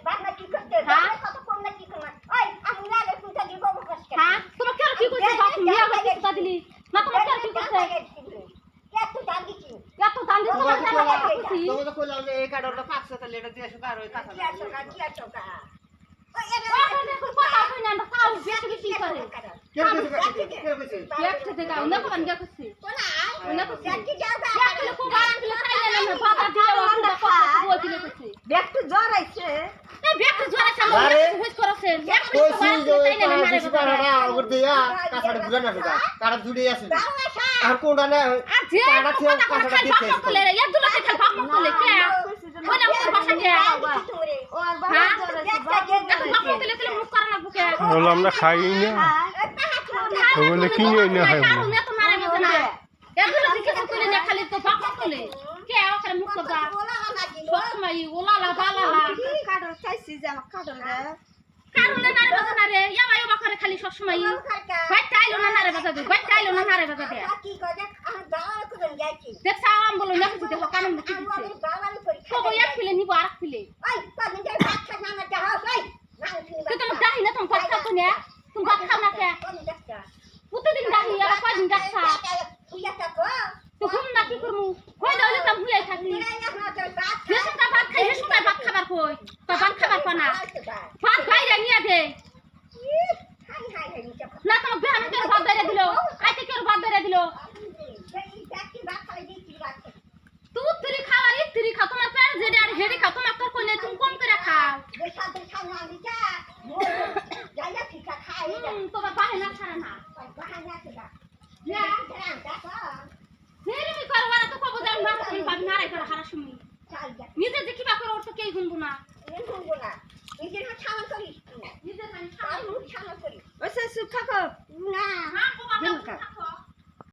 বাবা কি করতে কত কম না কি করনা ওই আমি না রে তুই দিব কষ্ট হ্যাঁ তোমার কেন কি করছিস বাপ মিয়া গাছে সুতা দিলি না তোমার কেন কি করছিস এত দাম দিছি এত দাম দিছ না কেন করছিস তোমরা তো কইলাম যে এই কার্ডটা 500 টাকা লেটা দিয়ে শুকা আর ওই কাঁচা কি টাকা ওই কথা কই না তাও বেশি বেশি করে কে কইছে একটু দেখা না কোন গা করছিস কোনা না করছিস কি যাও গা একটু কো বাড়ান দিলে খাইলে না বাবা দিয়ে ওটা কথা বল দিলে করছিস ব্যক্তি জ্বর আইছে এই ব্যক্তি জ্বর আছে আমার হুইস করেছেন একটু কইছি যে তাইলে না মারে বেশি পাড়াটা আর দিয়া কাঁচাটা বুঝা না শুকা কাটা জুড়ে আছে আর কোনটা না আর যে পাড়া ছিল কথা কাঁচাটা খাই দিতে বাপ কলে এক দুলা খাই বাপ কলে কে ওই না ওর বাসা কে ও আর বাবা জ্বর আইছে বাপ কলে কলে মুখ করা না বুকে বললাম আমরা খাই না বলে কিনে এনে খাই না না তো মারে মত না এক দুলা দিকে কলে না খালি তো বাপ কলে কে ওখানে মুখ করা সবসময় ওলালা বালালা কাটল চাইছি যে আমার কাটল রে কারণে নারে বাজা না রে ইয়াবা ইয়াবা করে খালি সবসময় ভাই তাইলো না নারে বাজা দে ভাই তাইলো না নারে বাজা দে কি করে আমি দাওয়ার করে যাইছি দেখ সাম বলো না কিছু দেখো কারণ কি দিচ্ছে আমি বাবার করে তো এক ফিলে নিব আর এক ফিলে ওই তুমি যে ভাত খা না না যাও ওই না তো তুমি দাহি না তুমি ভাত খাও না তুমি ভাত খাও না কে কোন দেখতা প্রতিদিন দাহি আর কয়দিন দেখছা তুই একটা কো তো হুম না কি করমু কই দাও তো ভুলাই থাকি নাই না না তোর ভাত হেসুটা ভাত খাই হেসুটা ভাত খাবার কই তো ভাত খাবার পানা ভাত বাইরে নিয়ে দে হাই হাই হাই নিচে না তোমার বেহান কে ভাত বাইরে দিলো আইতে কে ভাত বাইরে দিলো এই দেখি ভাত খাই দিছি ভাত তুই খাওয়ার ইত্রি খাও তোমার পেট জেডে আর হেডি খাও তোমার তোর কই তুমি কম করে খাও যে সাথে খাওয়া দিছা যাইয়া ঠিকা খাই তোমার বাহে না ছাড়ে না বাহানা ঠিকা না জান দেখো হেরি করবা তো কব জান না তুমি পাবি না রে করে হারা শুনি চাল যা নিজে দেখিবা করে ওর তো কেই গুনবো না এই গুনগুলা নিজের ছাওয়ান করিস